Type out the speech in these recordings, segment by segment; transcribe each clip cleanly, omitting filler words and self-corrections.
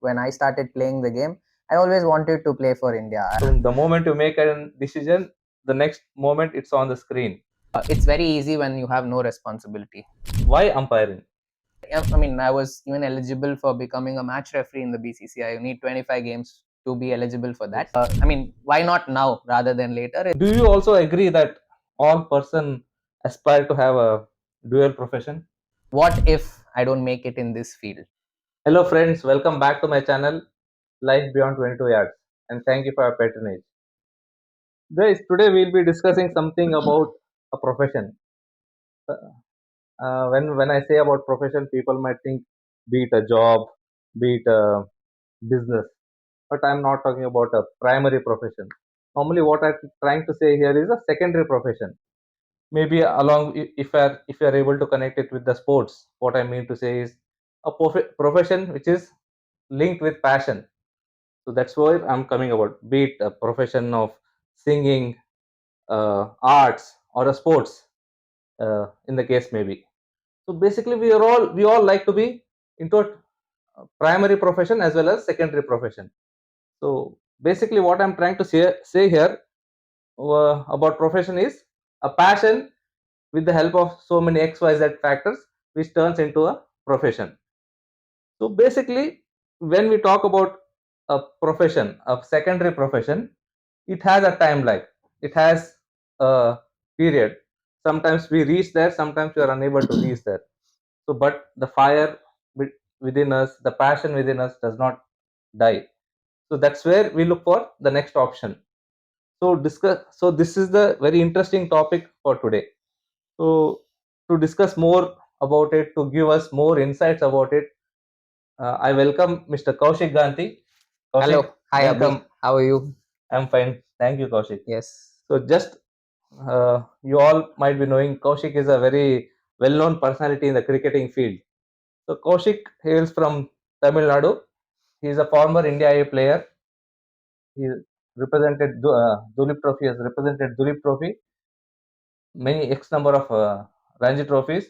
when I started playing the game, I always wanted to play for India. So the moment you make a decision, the next moment it's on the screen. It's very easy when you have no responsibility. Why umpiring? I mean, I was even eligible for becoming a match referee in the BCCI. You need 25 games to be eligible for that. I mean, why not now rather than later? Do you also agree that all person aspire to have a dual profession? What if I don't make it in this field? Hello friends, welcome back to my channel Life Beyond 22 Yards, and thank you for your patronage. Guys, today we'll be discussing something about a profession. When I say about profession, people might think be it a job, be it a business, but I'm not talking about a primary profession. Normally, what I'm trying to say here is a secondary profession. Maybe along if you are able to connect it with the sports, what I mean to say is a profession which is linked with passion. So that's why I'm coming about. Be it a profession of singing, arts, or a sports. In the case maybe. So basically, we all like to be into a primary profession as well as secondary profession. So basically, what I'm trying to say here about profession is a passion with the help of so many XYZ factors, which turns into a profession. So basically, when we talk about a profession, a secondary profession, it has a timeline. It has a period. Sometimes we reach there, sometimes we are unable to reach there. So, but the fire within us, the passion within us does not die. So that's where we look for the next option. So discuss. So this is the very interesting topic for today. So to discuss more about it, to give us more insights about it, I welcome Mr. Kaushik Gandhi. Hello, Kaushik, hi Abhi. welcome. How are you? I'm fine. Thank you, Kaushik. Yes. So just you all might be knowing Kaushik is a very well-known personality in the cricketing field. So Kaushik hails from Tamil Nadu. He is a former India A player. He represented Dulip Trophy, has represented Dulip Trophy, many X number of Ranji trophies,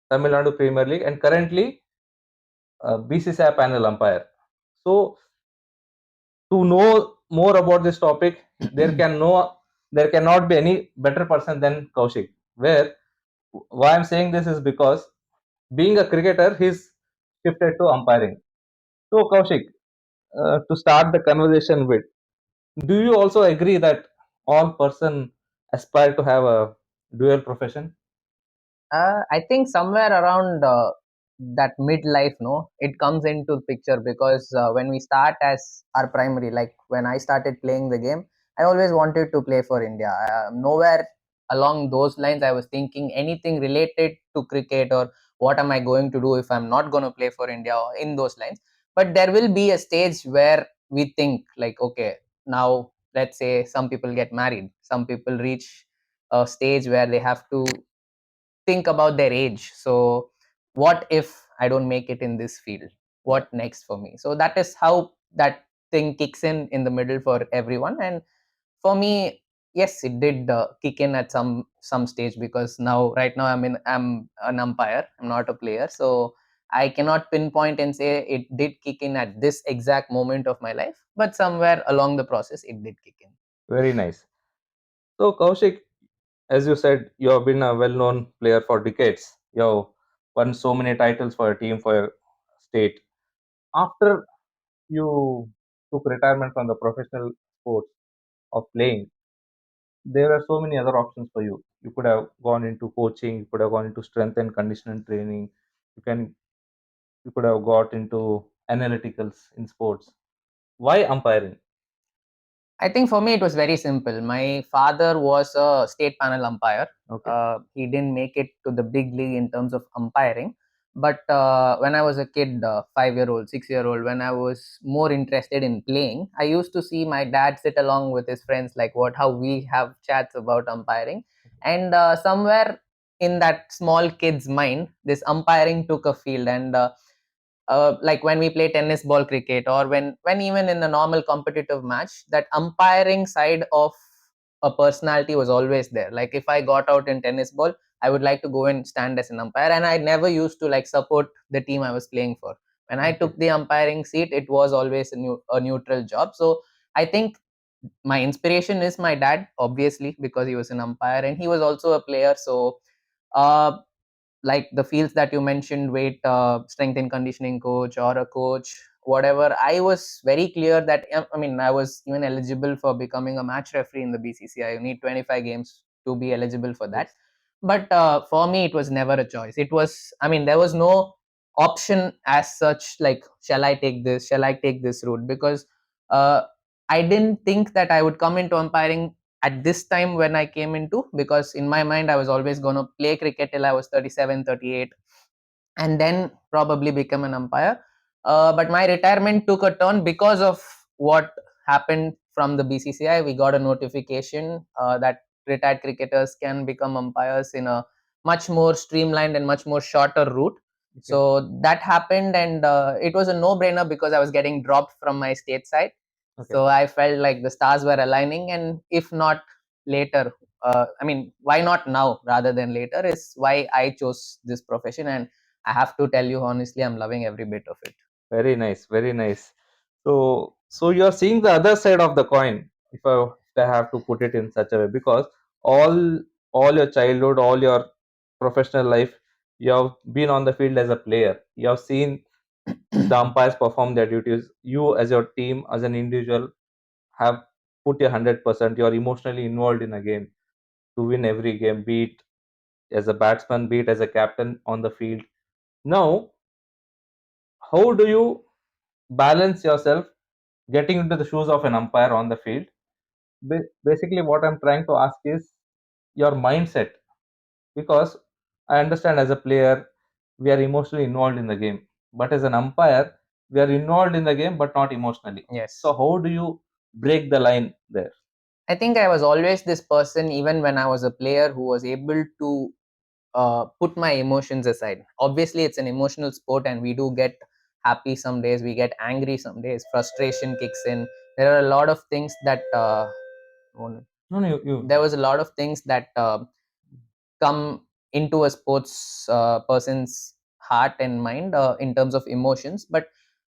Tamil Nadu Premier League, and currently BCCI panel umpire. So to know more about this topic, there cannot be any better person than Kaushik. Why I'm saying this is because being a cricketer, he's shifted to umpiring. So Kaushik, to start the conversation with, do you also agree that all person aspire to have a dual profession? I think somewhere around that midlife, no, it comes into the picture because when we start as our primary, like when I started playing the game, I always wanted to play for India. Nowhere along those lines, I was thinking anything related to cricket or what am I going to do if I'm not going to play for India or in those lines. But there will be a stage where we think, like, okay, now let's say some people get married, some people reach a stage where they have to think about their age. So what if I don't make it in this field? What next for me? So that is how that thing kicks in the middle for everyone. And for me, yes, it did kick in at some stage, because now right now I'm an umpire, I'm not a player. So I cannot pinpoint and say it did kick in at this exact moment of my life, but somewhere along the process it did kick in. Very nice. So Kaushik, as you said, you have been a well-known player for decades. You have won so many titles for your team, for your state. After you took retirement from the professional sports of playing, there are so many other options for you. You could have gone into coaching, you could have gone into strength and conditioning training, you can you could have got into analyticals in sports. Why umpiring? I think for me it was very simple. My father was a state panel umpire. Okay. He didn't make it to the big league in terms of umpiring, but when I was a kid, 5 year old, 6 year old, when I was more interested in playing, I used to see my dad sit along with his friends, like what how we have chats about umpiring, and somewhere in that small kid's mind, this umpiring took a field. And like when we play tennis ball cricket, or when even in a normal competitive match, that umpiring side of a personality was always there. Like if I got out in tennis ball, I would like to go and stand as an umpire, and I never used to like support the team I was playing for. When I Okay. took the umpiring seat, it was always a neutral job. So I think my inspiration is my dad, obviously, because he was an umpire and he was also a player. So uh, like the fields that you mentioned, weight, strength and conditioning coach or a coach, whatever, I was very clear that, I mean, I was even eligible for becoming a match referee in the BCCI. You need 25 games to be eligible for that. Yes. But for me, it was never a choice. It was, I mean, there was no option as such, like, shall I take this, shall I take this route? Because uh, I didn't think that I would come into umpiring at this time when I came into, because in my mind I was always going to play cricket till I was 37, 38, and then probably become an umpire. But my retirement took a turn because of what happened from the BCCI. We got a notification that retired cricketers can become umpires in a much more streamlined and much more shorter route. Okay. So that happened, and it was a no-brainer because I was getting dropped from my state side. Okay. So I felt like the stars were aligning, and if not later, I mean, why not now rather than later, is why I chose this profession. And I have to tell you honestly, I'm loving every bit of it. Very nice. Very nice. So you are seeing the other side of the coin, if I have to put it in such a way, because all all your childhood, all your professional life, you have been on the field as a player. You have seen the umpires perform their duties. You, as your team, as an individual, have put your 100%. You are emotionally involved in a game to win every game, be it as a batsman, be it as a captain on the field. Now, how do you balance yourself getting into the shoes of an umpire on the field? Basically, what I'm trying to ask is your mindset, because I understand as a player, we are emotionally involved in the game, but as an umpire, we are involved in the game but not emotionally. Yes. So, how do you break the line there? I think I was always this person, even when I was a player, who was able to put my emotions aside. Obviously, it's an emotional sport, and we do get happy some days, we get angry some days, frustration kicks in. There are a lot of things that No, no, you. there was a lot of things that come into a sports person's heart and mind in terms of emotions. But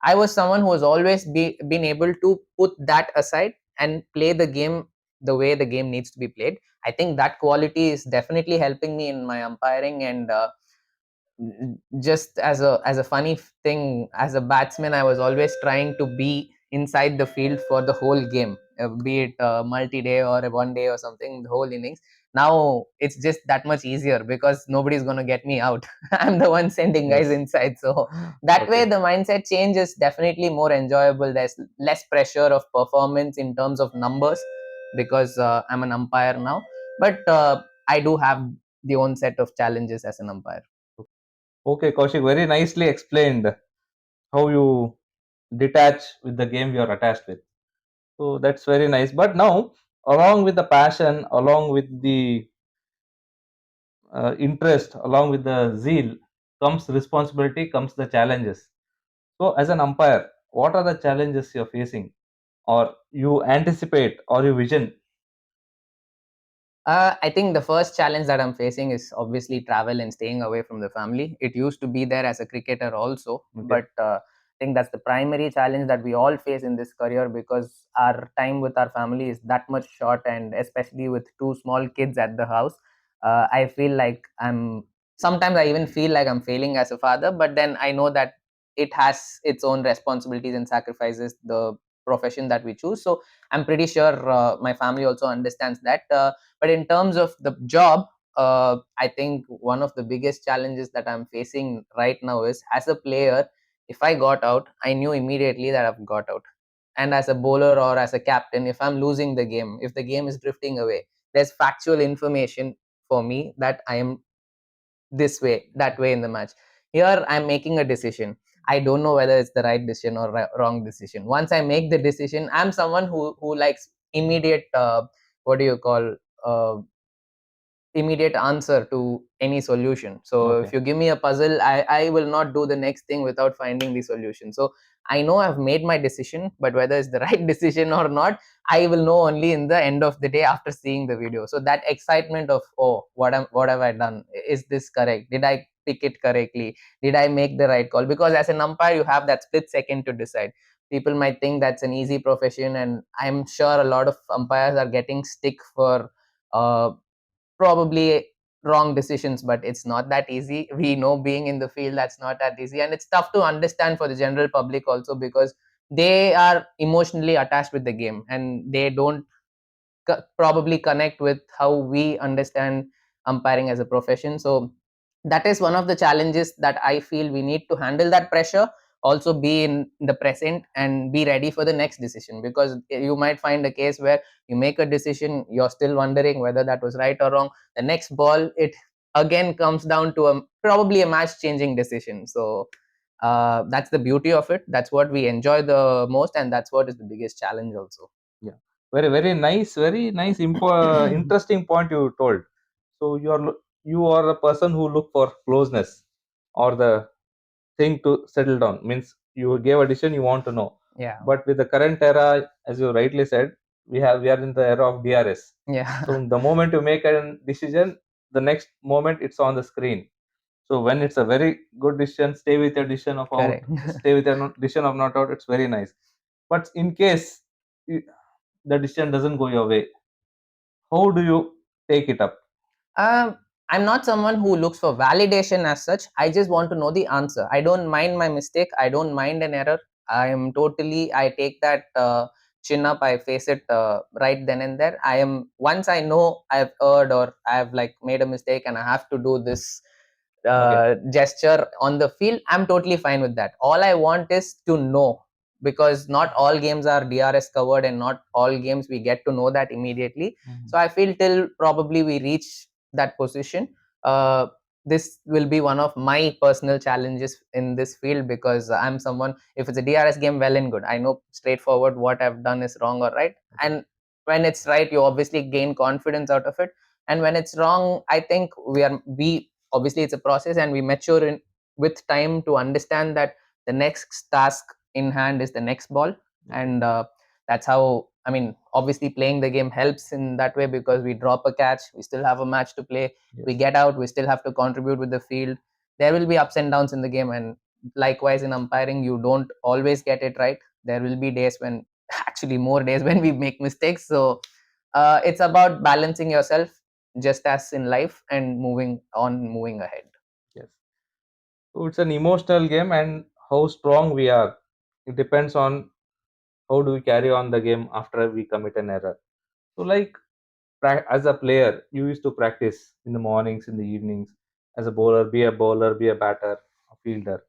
I was someone who has always been able to put that aside and play the game the way the game needs to be played. I think that quality is definitely helping me in my umpiring. And just as a funny thing, as a batsman, I was always trying to be inside the field for the whole game, be it multi-day or a one day or something, the whole innings. Now it's just that much easier because nobody's going to get me out. I'm the one sending guys Yes. inside. So that way Okay. the mindset change is definitely more enjoyable. There's less pressure of performance in terms of numbers, because I'm an umpire now. But I do have the own set of challenges as an umpire. Okay, Kaushik, very nicely explained how you detach with the game you are attached with. So that's very nice. But now, along with the passion, along with the interest, along with the zeal, comes responsibility, comes the challenges. So, as an umpire, what are the challenges you're facing, or you anticipate, or you vision? I think the first challenge that I'm facing is obviously travel and staying away from the family. It used to be there as a cricketer also, Okay. but I think that's the primary challenge that we all face in this career, because our time with our family is that much short, and especially with two small kids at the house, I feel like sometimes I even feel like I'm failing as a father, but then I know that it has its own responsibilities and sacrifices, the profession that we choose. So I'm pretty sure my family also understands that. But in terms of the job, I think one of the biggest challenges that I'm facing right now is, as a player, if I got out, I knew immediately that I've got out. And as a bowler or as a captain, if I'm losing the game, if the game is drifting away, there's factual information for me that I am this way, that way in the match. Here, I'm making a decision. I don't know whether it's the right decision or wrong decision. Once I make the decision, I'm someone who likes immediate, what do you call, uh, immediate answer to any solution. So if Okay. you give me a puzzle, I will not do the next thing without finding the solution. So I know I've made my decision, but whether it's the right decision or not, I will know only in the end of the day after seeing the video. So that excitement of, oh, what have I done? Is this correct? Did I pick it correctly? Did I make the right call? Because as an umpire, you have that split second to decide. People might think that's an easy profession, and I'm sure a lot of umpires are getting stick for uh, probably wrong decisions, but it's not that easy. We know, being in the field, that's not that easy, and it's tough to understand for the general public also, because they are emotionally attached with the game, and they don't probably connect with how we understand umpiring as a profession. So that is one of the challenges that I feel we need to handle that pressure, also be in the present and be ready for the next decision, because you might find a case where you make a decision, you're still wondering whether that was right or wrong. The next ball, it again comes down to a probably a match changing decision. So that's the beauty of it, that's what we enjoy the most, and that's what is the biggest challenge also. Yeah, very nice, very nice, interesting point you told. So you are a person who look for closeness or the thing to settle down. Means you gave a decision you want to know. Yeah. But with the current era, as you rightly said, we are in the era of DRS. Yeah. So the moment you make a decision, the next moment it's on the screen. So when it's a very good decision, stay with your decision of out, Correct. stay with your decision of not out. It's very nice. But in case the decision doesn't go your way, how do you take it up? Um, I'm not someone who looks for validation as such. I just want to know the answer. I don't mind my mistake. I don't mind an error. I take that chin up. I face it right then and there. Once I know I've erred or I've like made a mistake and I have to do this Okay. gesture on the field, I'm totally fine with that. All I want is to know, because not all games are DRS covered and not all games we get to know that immediately. Mhm. So I feel till probably we reach that position, uh, this will be one of my personal challenges in this field, because I'm someone, if it's a DRS game, well and good, I know straightforward what I've done is wrong or right. Okay. And when it's right, you obviously gain confidence out of it, and when it's wrong, I think we obviously it's a process, and we mature in with time to understand that the next task in hand is the next ball. Okay. And that's how, I mean, obviously playing the game helps in that way, because we drop a catch, we still have a match to play, we Yes. get out, we still have to contribute with the field. There will be ups and downs in the game, and likewise in umpiring, you don't always get it right. There will be days when actually more days when we make mistakes. So it's about balancing yourself, just as in life, and moving on, moving ahead. Yes. So it's an emotional game, and how strong we are. It depends on how do we carry on the game after we commit an error. So, like as a player, you used to practice in the mornings, in the evenings. As a bowler, be a batter, a fielder.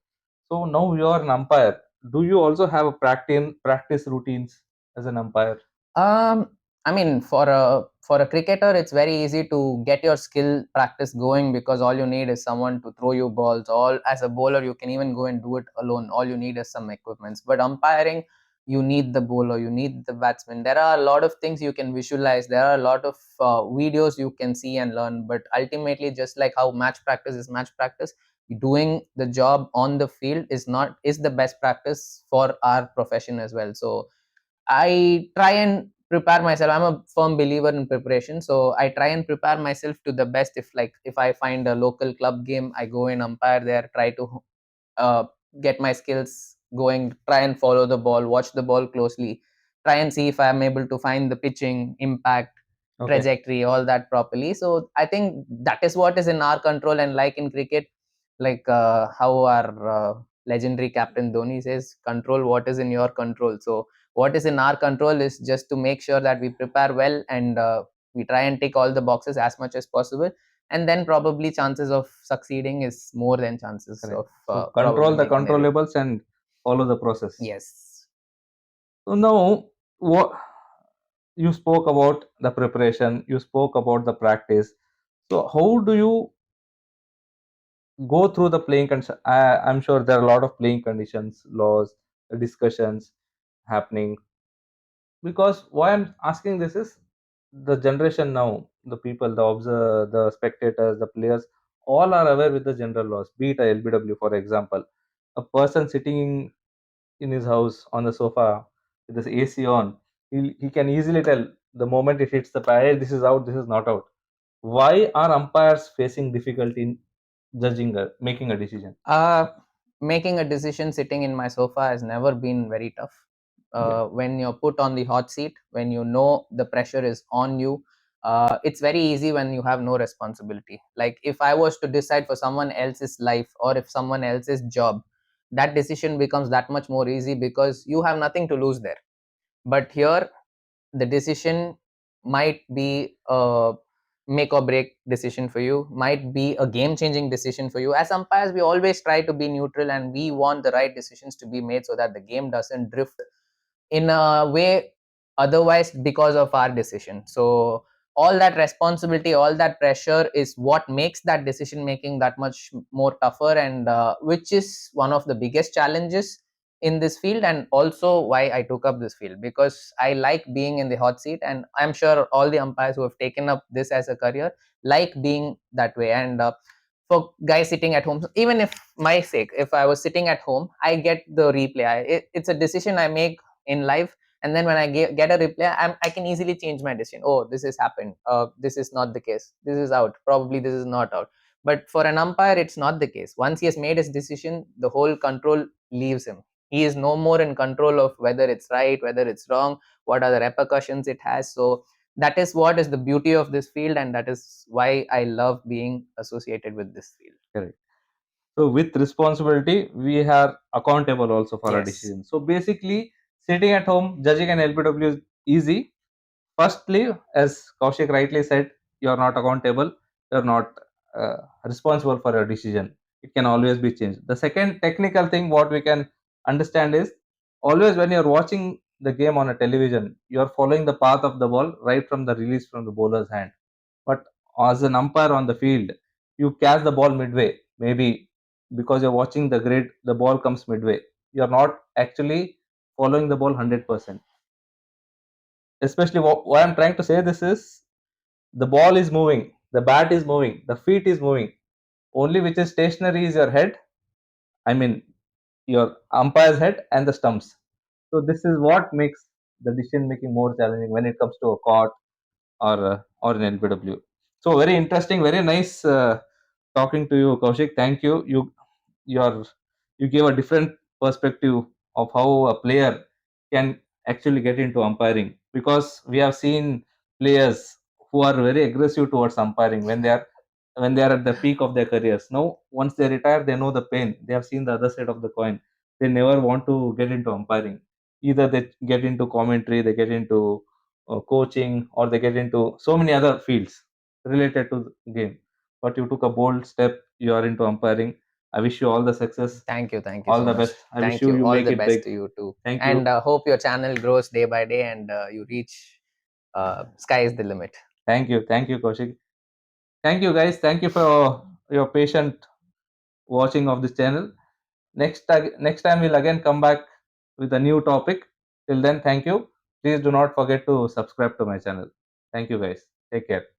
So now you are an umpire. Do you also have a practice routines as an umpire? Um, I mean, for a cricketer, it's very easy to get your skill practice going, because all you need is someone to throw you balls. All As a bowler, you can even go and do it alone. All you need is some equipments. But umpiring, you need the bowler, you need the batsman. There are a lot of things you can visualize. There are a lot of videos you can see and learn. But ultimately, just like how match practice is match practice, doing the job on the field is the best practice for our profession as well. So I try and prepare myself. I'm a firm believer in preparation, so I try and prepare myself to the best. If I find a local club game, I go and umpire there. Try to uh, get my skills going. Try and follow the ball, watch the ball closely. Try and see if I'm able to find the pitching impact, Okay, trajectory, all that properly. So I think that is what is in our control. And like in cricket, like how our legendary captain Dhoni says, control what is in your control. So what is in our control is just to make sure that we prepare well, and we try and tick all the boxes as much as possible, and then probably chances of succeeding is more than chances correct. of So probably control the making error. controllables and follow the process. Yes. So now, what you spoke about the preparation, you spoke about the practice. So how do you go through the playing conditions? I'm sure there are a lot of playing conditions, laws, discussions happening. Because why I'm asking this is the generation now, the people, the observer, the spectators, the players, all are aware with the general laws. Be it a LBW, for example, a person sitting in his house on the sofa with his AC on, he can easily tell the moment it hits the pad, "Hey, this is out, this is not out." Why are umpires facing difficulty judging, making a decision? Uh, Making a decision sitting in my sofa has never been very tough. Yeah, When you're put on the hot seat, when you know the pressure is on you, it's very easy when you have no responsibility. Like if I was to decide for someone else's life or if someone else's job, that decision becomes that much more easy because you have nothing to lose there. But here, the decision might be a make or break decision for you, might be a game changing decision for you. As umpires, we always try to be neutral and we want the right decisions to be made so that the game doesn't drift in a way otherwise because of our decision. So all that responsibility, all that pressure is what makes that decision making that much more tougher, and which is one of the biggest challenges in this field, and also why I took up this field, because I like being in the hot seat, and I'm sure all the umpires who have taken up this as a career like being that way. And for guys sitting at home, even if my sake, if I was sitting at home, I get the replay. It's a decision I make in life, and then when I get a replay, I can easily change my decision. Oh, this has happened, this is not the case, this is out, probably this is not out. But for an umpire, it's not the case. Once he has made his decision, the whole control leaves him. He is no more in control of whether it's right, whether it's wrong, what are the repercussions it has. So that is what is the beauty of this field, and that is why I love being associated with this field. correct. So with responsibility, we are accountable also for our Yes. decisions. So basically, sitting at home judging an LBW is easy. Firstly, as Kaushik rightly said, you are not accountable. You are not responsible for your decision. It can always be changed. The second technical thing what we can understand is, always when you are watching the game on a television, you are following the path of the ball right from the release from the bowler's hand. But as an umpire on the field, you catch the ball midway. Maybe because you're watching the grid, the ball comes midway. You're not actually following the ball 100%. Especially what I'm trying to say this is, the ball is moving, the bat is moving, the feet is moving. Only which is stationary is your head. I mean, your umpire's head and the stumps. So this is what makes the decision making more challenging when it comes to a court or an LBW. So very interesting, very nice talking to you, Kaushik. Thank you. You're you gave a different perspective of how a player can actually get into umpiring, because we have seen players who are very aggressive towards umpiring when they are at the peak of their careers. Now, once they retire, they know the pain. They have seen the other side of the coin. They never want to get into umpiring. Either they get into commentary, they get into coaching, or they get into so many other fields related to the game. But you took a bold step. You are into umpiring. I wish you all the success, Thank you all so the much. best. I wish Thank you you. you All make the it best big. to you too. Thank And you, hope your channel grows day by day and you reach sky is the limit. thank you, Kaushik. Thank you, guys. Thank you for your patient watching of this channel. Next time we'll again come back with a new topic. Till then, thank you. Please do not forget to subscribe to my channel. Thank you, guys. Take care.